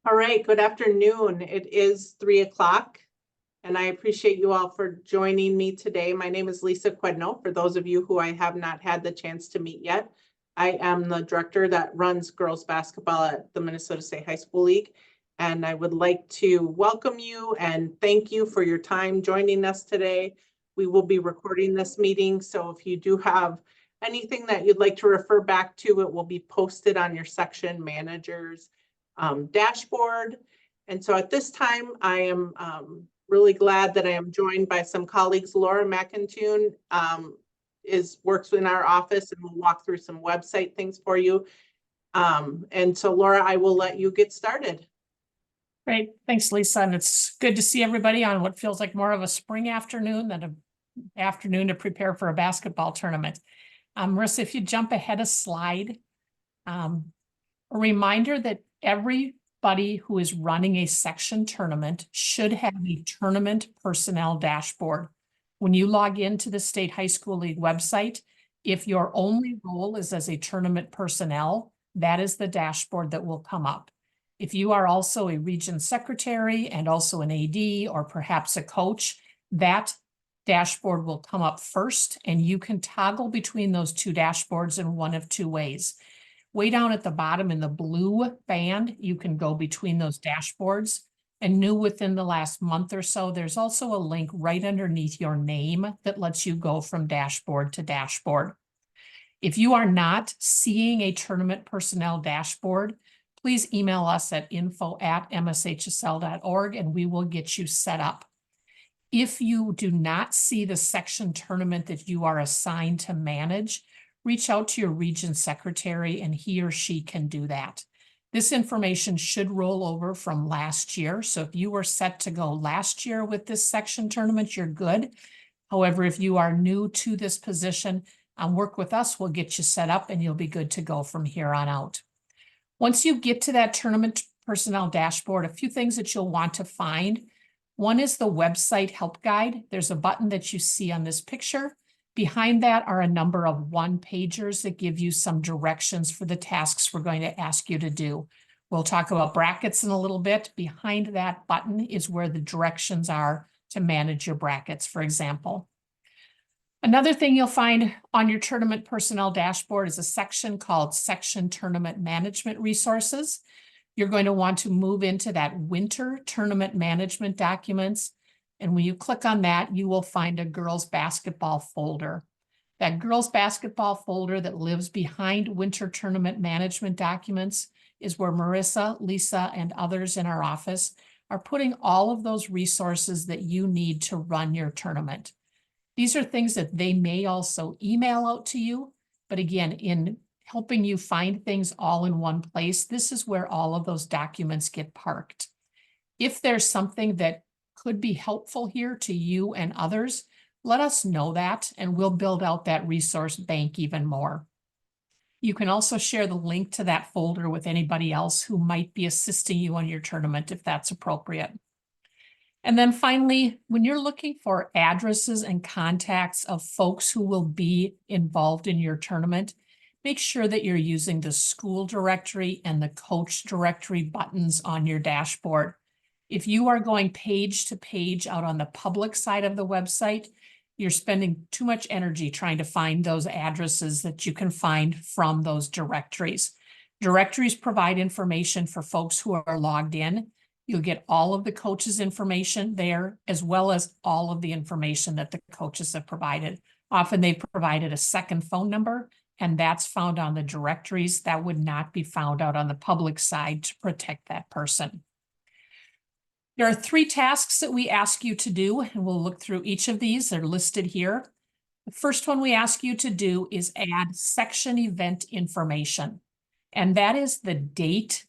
All right, good afternoon. It is 3 o'clock, and I appreciate you all for joining me today. My name is Lisa Quedno. For those of you who I have not had the chance to meet yet, I am the director that runs girls basketball at the Minnesota State High School League, and I would like to welcome you and thank you for your time joining us today. We will be recording this meeting, so if you do have anything that you'd like to refer back to, it will be posted on your section managers dashboard. And so at this time, I am really glad that I am joined by some colleagues. Laura McIntoon works in our office and will walk through some website things for you. And so Laura, I will let you get started. Great, thanks Lisa, and it's good to see everybody on what feels like more of a spring afternoon than an afternoon to prepare for a basketball tournament. Marissa, if you jump ahead a slide, a reminder that everybody who is running a section tournament should have a tournament personnel dashboard. When you log into the State High School League website, if your only role is as a tournament personnel, that is the dashboard that will come up. If you are also a region secretary and also an AD or perhaps a coach, that dashboard will come up first, and you can toggle between those two dashboards in one of two ways. Way down at the bottom in the blue band, you can go between those dashboards. And new within the last month or so, there's also a link right underneath your name that lets you go from dashboard to dashboard. If you are not seeing a tournament personnel dashboard, please email us at info@mshsl.org and we will get you set up. If you do not see the section tournament that you are assigned to manage, reach out to your region secretary and he or she can do that. This information should roll over from last year. So if you were set to go last year with this section tournament, you're good. However, if you are new to this position, work with us, we'll get you set up and you'll be good to go from here on out. Once you get to that tournament personnel dashboard, a few things that you'll want to find. One is the website help guide. There's a button that you see on this picture. Behind that are a number of one-pagers that give you some directions for the tasks we're going to ask you to do. We'll talk about brackets in a little bit. Behind that button is where the directions are to manage your brackets, for example. Another thing you'll find on your tournament personnel dashboard is a section called Section Tournament Management Resources. You're going to want to move into that winter tournament management documents. And when you click on that, you will find a girls basketball folder. That girls basketball folder that lives behind winter tournament management documents is where Marissa, Lisa, and others in our office are putting all of those resources that you need to run your tournament. These are things that they may also email out to you, but again, in helping you find things all in one place, this is where all of those documents get parked. If there's something that could be helpful here to you and others, let us know that, and we'll build out that resource bank even more. You can also share the link to that folder with anybody else who might be assisting you on your tournament if that's appropriate. And then finally, when you're looking for addresses and contacts of folks who will be involved in your tournament, make sure that you're using the school directory and the coach directory buttons on your dashboard. If you are going page to page out on the public side of the website, you're spending too much energy trying to find those addresses that you can find from those directories. Directories provide information for folks who are logged in. You'll get all of the coaches' information there, as well as all of the information that the coaches have provided. Often they provided a second phone number, and that's found on the directories. That would not be found out on the public side to protect that person. There are 3 tasks that we ask you to do, and we'll look through each of these. They're listed here. The first one we ask you to do is add section event information, and that is the date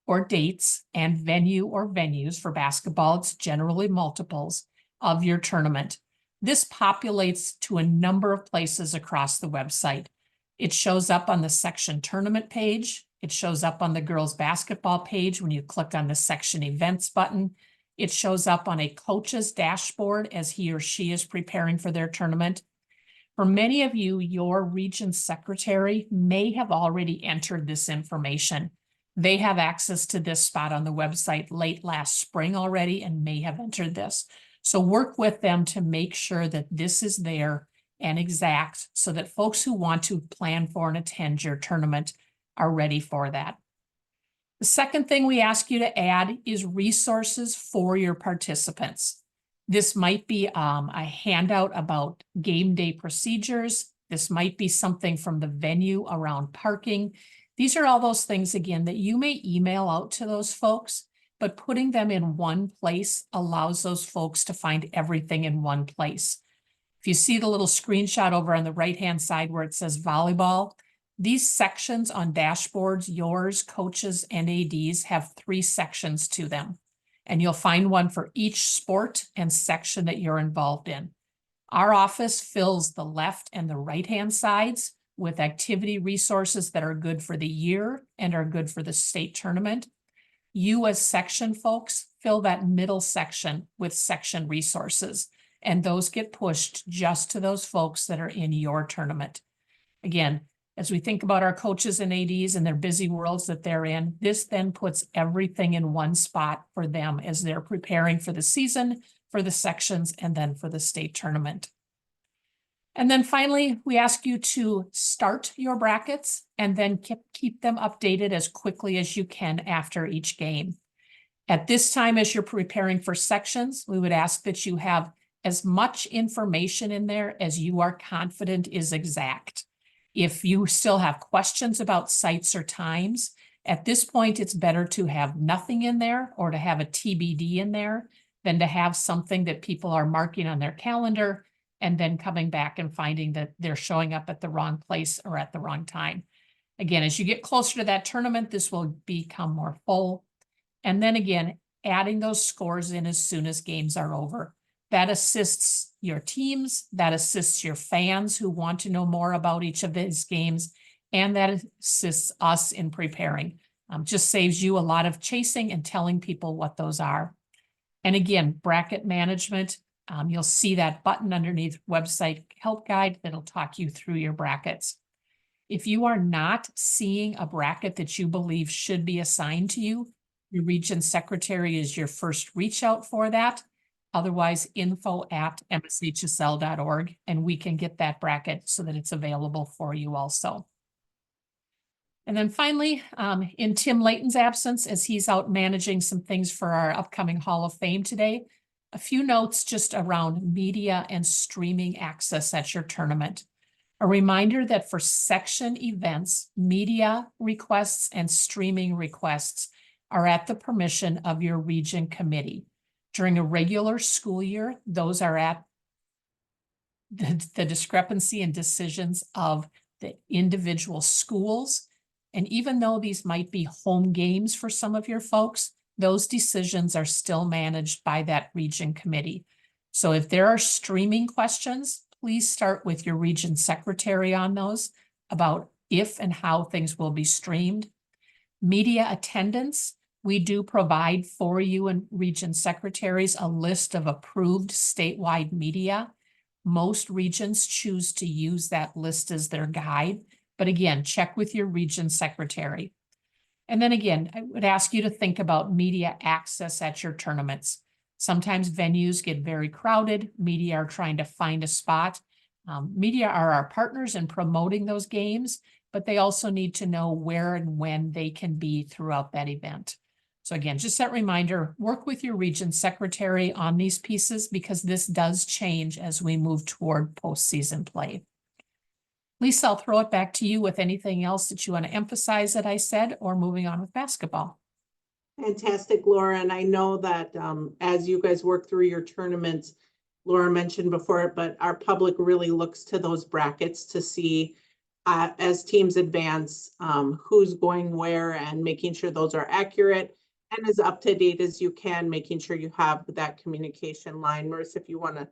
or dates and venue or venues for basketball. It's generally multiples of your tournament. This populates to a number of places across the website. It shows up on the section tournament page. It shows up on the girls basketball page when you click on the section events button. It shows up on a coach's dashboard as he or she is preparing for their tournament. For many of you, your region secretary may have already entered this information. They have access to this spot on the website late last spring already and may have entered this. So work with them to make sure that this is there and exact so that folks who want to plan for and attend your tournament are ready for that. The second thing we ask you to add is resources for your participants. This might be a handout about game day procedures. This might be something from the venue around parking. These are all those things, again, that you may email out to those folks, but putting them in one place allows those folks to find everything in one place. If you see the little screenshot over on the right-hand side where it says volleyball, these sections on dashboards, yours, coaches, and ADs have 3 sections to them. And you'll find one for each sport and section that you're involved in. Our office fills the left and the right-hand sides with activity resources that are good for the year and are good for the state tournament. You as section folks fill that middle section with section resources, and those get pushed just to those folks that are in your tournament. Again, as we think about our coaches and ADs and their busy worlds that they're in, this then puts everything in one spot for them as they're preparing for the season, for the sections, and then for the state tournament. And then finally, we ask you to start your brackets and then keep them updated as quickly as you can after each game. At this time, as you're preparing for sections, we would ask that you have as much information in there as you are confident is exact. If you still have questions about sites or times, at this point, it's better to have nothing in there or to have a TBD in there than to have something that people are marking on their calendar and then coming back and finding that they're showing up at the wrong place or at the wrong time. Again, as you get closer to that tournament, this will become more full. And then again, adding those scores in as soon as games are over. That assists your teams, that assists your fans who want to know more about each of these games, and that assists us in preparing. Just saves you a lot of chasing and telling people what those are. And again, bracket management, you'll see that button underneath website help guide that'll talk you through your brackets. If you are not seeing a bracket that you believe should be assigned to you, your region secretary is your first reach out for that. Otherwise, info@mshsl.org, and we can get that bracket so that it's available for you also. And then finally, in Tim Layton's absence, as he's out managing some things for our upcoming Hall of Fame today, a few notes just around media and streaming access at your tournament. A reminder that for section events, media requests and streaming requests are at the permission of your region committee. During a regular school year, those are at the discrepancy and decisions of the individual schools. And even though these might be home games for some of your folks, those decisions are still managed by that region committee. So if there are streaming questions, please start with your region secretary on those about if and how things will be streamed. Media attendance, we do provide for you and region secretaries a list of approved statewide media. Most regions choose to use that list as their guide, but again, check with your region secretary. And then again, I would ask you to think about media access at your tournaments. Sometimes venues get very crowded. Media are trying to find a spot. Media are our partners in promoting those games, but they also need to know where and when they can be throughout that event. So again, just that reminder, work with your region secretary on these pieces because this does change as we move toward postseason play. Lisa, I'll throw it back to you with anything else that you want to emphasize that I said, or moving on with basketball. Fantastic, Laura. And I know that as you guys work through your tournaments, Laura mentioned before, but our public really looks to those brackets to see as teams advance who's going where and making sure those are accurate and as up to date as you can, making sure you have that communication line. Marissa, if you want to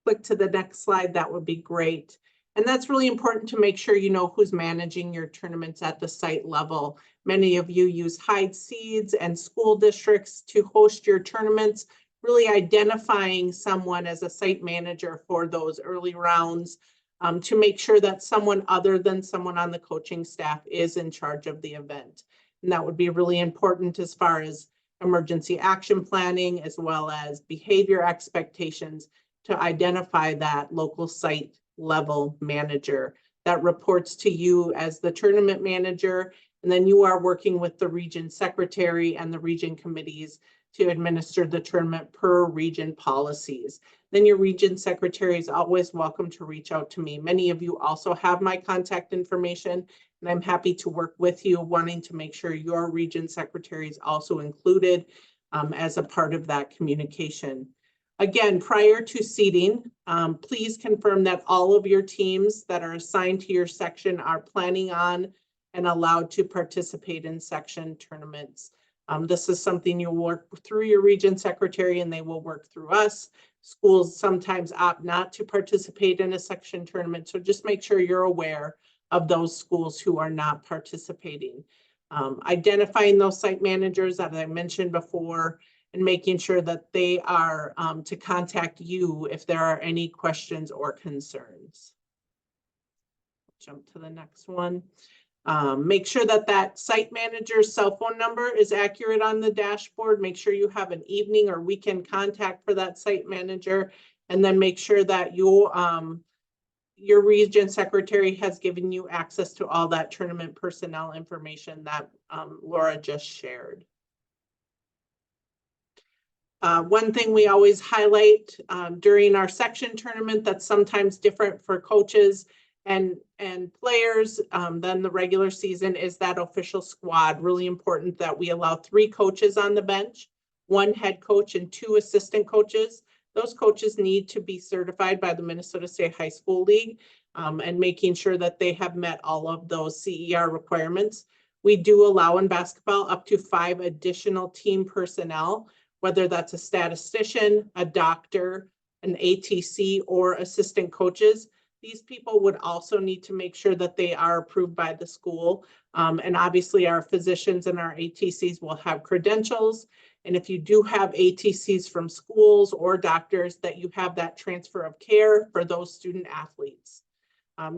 click to the next slide, that would be great. And that's really important to make sure you know who's managing your tournaments at the site level. Many of you use Hyde Seeds and school districts to host your tournaments, really identifying someone as a site manager for those early rounds to make sure that someone other than someone on the coaching staff is in charge of the event. And that would be really important as far as emergency action planning, as well as behavior expectations to identify that local site level manager that reports to you as the tournament manager. And then you are working with the region secretary and the region committees to administer the tournament per region policies. Then your region secretary is always welcome to reach out to me. Many of you also have my contact information, and I'm happy to work with you, wanting to make sure your region secretary is also included as a part of that communication. Again, prior to seating, please confirm that all of your teams that are assigned to your section are planning on and allowed to participate in section tournaments. This is something you'll work through your region secretary, and they will work through us. Schools sometimes opt not to participate in a section tournament, so just make sure you're aware of those schools who are not participating. Identifying those site managers that I mentioned before, and making sure that they are to contact you if there are any questions or concerns. Jump to the next one. Make sure that that site manager's cell phone number is accurate on the dashboard. Make sure you have an evening or weekend contact for that site manager, and then make sure that your region secretary has given you access to all that tournament personnel information that Laura just shared. One thing we always highlight during our section tournament that's sometimes different for coaches and players than the regular season is that official squad. Really important that we allow 3 coaches on the bench, 1 head coach and 2 assistant coaches. Those coaches need to be certified by the Minnesota State High School League and making sure that they have met all of those CER requirements. We do allow in basketball up to 5 additional team personnel, whether that's a statistician, a doctor, an ATC, or assistant coaches. These people would also need to make sure that they are approved by the school. And obviously our physicians and our ATCs will have credentials. And if you do have ATCs from schools or doctors, that you have that transfer of care for those student athletes.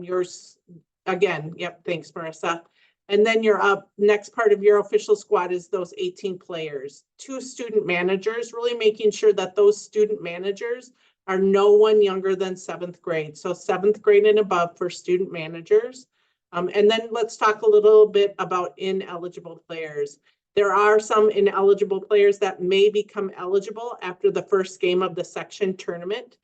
Yours, again, yep, thanks, Marissa. And then your next part of your official squad is those 18 players. 2 student managers, really making sure that those student managers are no one younger than 7th grade. So 7th grade and above for student managers. And then let's talk a little bit about ineligible players. There are some ineligible players that may become eligible after the first game of the section tournament.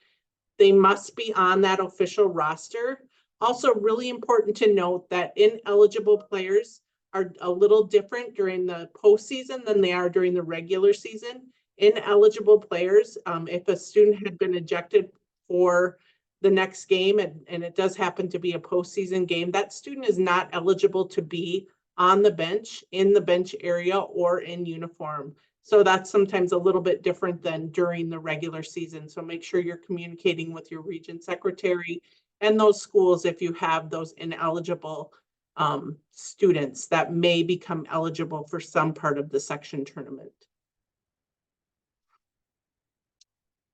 They must be on that official roster. Also, really important to note that ineligible players are a little different during the postseason than they are during the regular season. Ineligible players, if a student had been ejected for the next game and it does happen to be a postseason game, that student is not eligible to be on the bench, in the bench area, or in uniform. So that's sometimes a little bit different than during the regular season. So make sure you're communicating with your region secretary and those schools if you have those ineligible students that may become eligible for some part of the section tournament.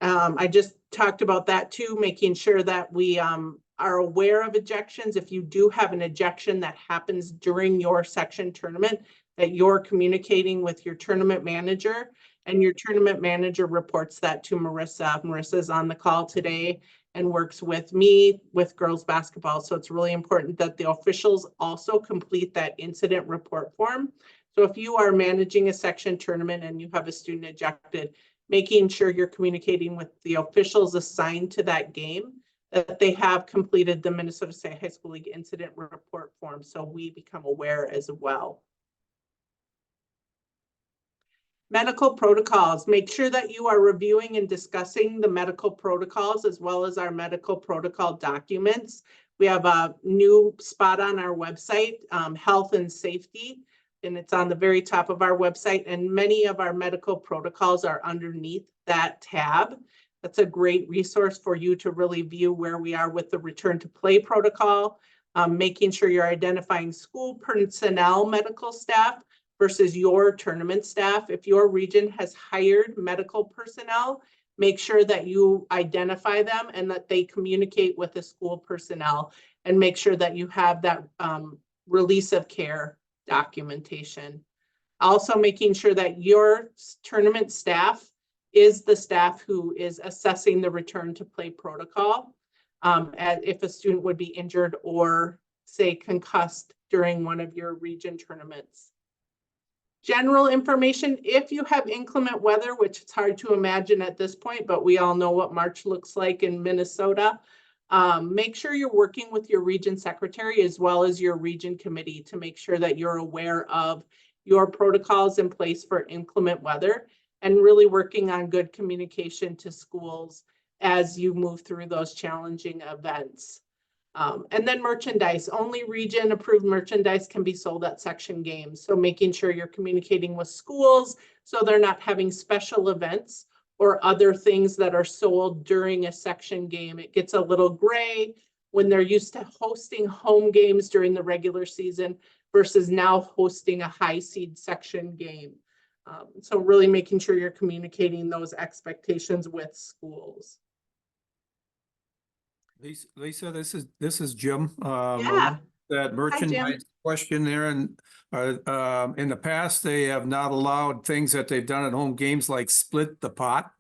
I just talked about that too, making sure that we are aware of ejections. If you do have an ejection that happens during your section tournament, that you're communicating with your tournament manager, and your tournament manager reports that to Marissa. Marissa's on the call today and works with me with girls basketball. So it's really important that the officials also complete that incident report form. So if you are managing a section tournament and you have a student ejected, making sure you're communicating with the officials assigned to that game, that they have completed the Minnesota State High School League incident report form, so we become aware as well. Medical protocols. Make sure that you are reviewing and discussing the medical protocols as well as our medical protocol documents. We have a new spot on our website, health and safety, and it's on the very top of our website, and many of our medical protocols are underneath that tab. That's a great resource for you to really view where we are with the return to play protocol, making sure you're identifying school personnel medical staff versus your tournament staff. If your region has hired medical personnel, make sure that you identify them and that they communicate with the school personnel, and make sure that you have that release of care documentation. Also making sure that your tournament staff is the staff who is assessing the return to play protocol. As if a student would be injured or say concussed during one of your region tournaments. General information, if you have inclement weather, which it's hard to imagine at this point, but we all know what March looks like in Minnesota. Make sure you're working with your region secretary as well as your region committee to make sure that you're aware of your protocols in place for inclement weather and really working on good communication to schools as you move through those challenging events. And then merchandise, only region approved merchandise can be sold at section games. So making sure you're communicating with schools so they're not having special events or other things that are sold during a section game. It gets a little gray when they're used to hosting home games during the regular season versus now hosting a high seed section game. So really making sure you're communicating those expectations with schools. Lisa, this is Jim. Yeah. That merchandise question there, and in the past, they have not allowed things that they've done at home games like split the pot.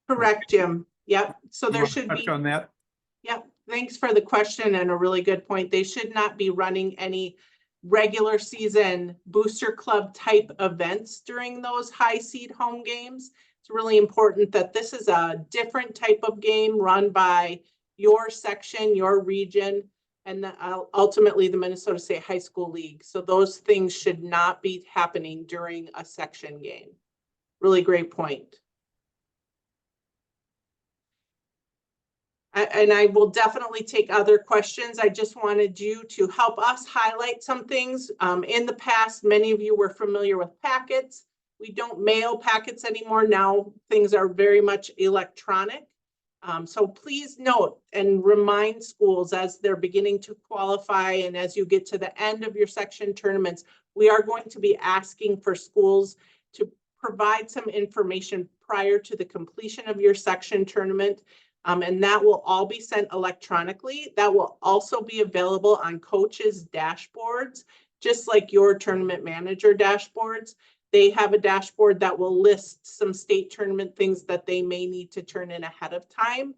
Correct, Jim. Yep. So You there wanna should touch be. on that. Yep. Thanks for the question and a really good point. They should not be running any regular season booster club type events during those high seed home games. It's really important that this is a different type of game run by your section, your region, and ultimately the Minnesota State High School League. So those things should not be happening during a section game. Really great point. And I will definitely take other questions. I just wanted you to help us highlight some things. In the past, many of you were familiar with packets. We don't mail packets anymore. Now things are very much electronic. So please note and remind schools as they're beginning to qualify and as you get to the end of your section tournaments, we are going to be asking for schools to provide some information prior to the completion of your section tournament. And that will all be sent electronically. That will also be available on coaches' dashboards, just like your tournament manager dashboards. They have a dashboard that will list some state tournament things that they may need to turn in ahead of time,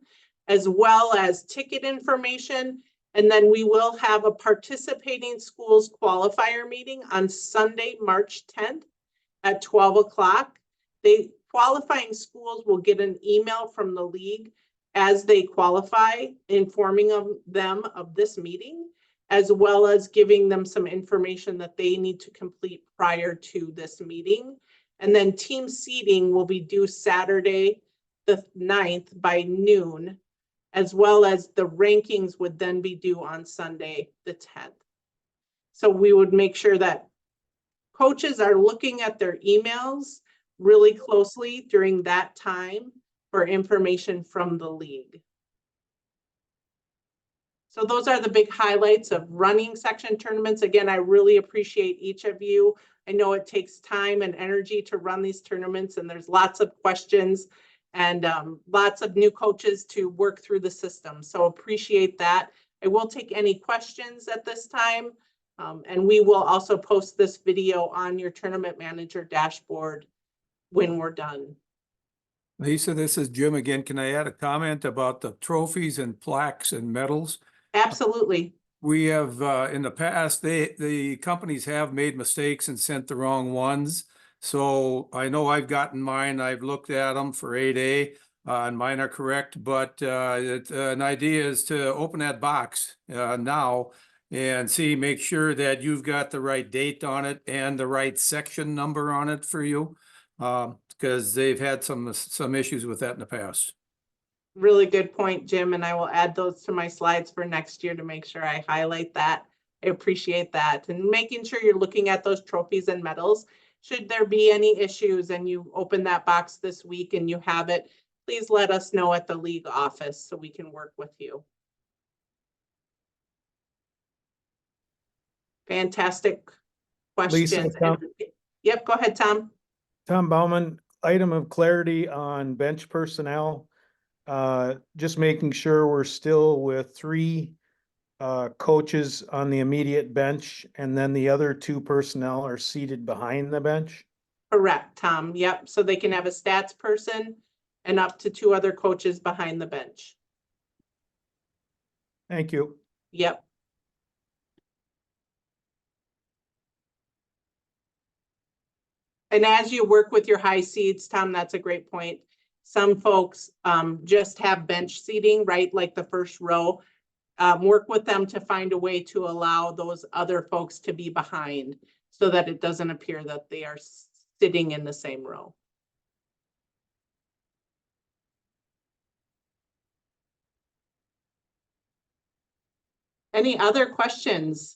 as well as ticket information. And then we will have a participating schools qualifier meeting on Sunday, March 10th at 12 o'clock. The qualifying schools will get an email from the league as they qualify, informing them of this meeting, as well as giving them some information that they need to complete prior to this meeting. And then team seating will be due Saturday, the 9th by noon, as well as the rankings would then be due on Sunday, the 10th. So we would make sure that coaches are looking at their emails really closely during that time for information from the league. So those are the big highlights of running section tournaments. Again, I really appreciate each of you. I know it takes time and energy to run these tournaments, and there's lots of questions and lots of new coaches to work through the system. So appreciate that. I will take any questions at this time. And we will also post this video on your tournament manager dashboard when we're done. Lisa, this is Jim again. Can I add a comment about the trophies and plaques and medals? Absolutely. We have, in the past, the companies have made mistakes and sent the wrong ones. So I know I've gotten mine. I've looked at them for 8A, and mine are correct. But an idea is to open that box now and make sure that you've got the right date on it and the right section number on it for you, because they've had some issues with that in the past. Really good point, Jim, and I will add those to my slides for next year to make sure I highlight that. I appreciate that. And making sure you're looking at those trophies and medals. Should there be any issues and you open that box this week and you have it, please let us know at the league office so we can work with you. Fantastic questions. Yep, go ahead, Tom. Tom Bauman, item of clarity on bench personnel. Just making sure we're still with 3 coaches on the immediate bench, and then the other 2 personnel are seated behind the bench? Correct, Tom. Yep. So they can have a stats person and up to 2 other coaches behind the bench. Thank you. Yep. And as you work with your high seeds, Tom, that's a great point. Some folks just have bench seating, right? Like the first row. Work with them to find a way to allow those other folks to be behind so that it doesn't appear that they are sitting in the same row. Any other questions?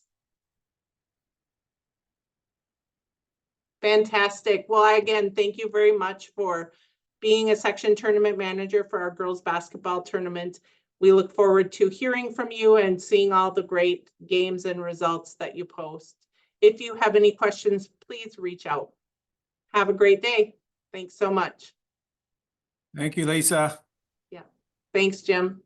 Fantastic. Well, again, thank you very much for being a section tournament manager for our girls basketball tournament. We look forward to hearing from you and seeing all the great games and results that you post. If you have any questions, please reach out. Have a great day. Thanks so much. Thank you, Lisa. Thanks, Jim.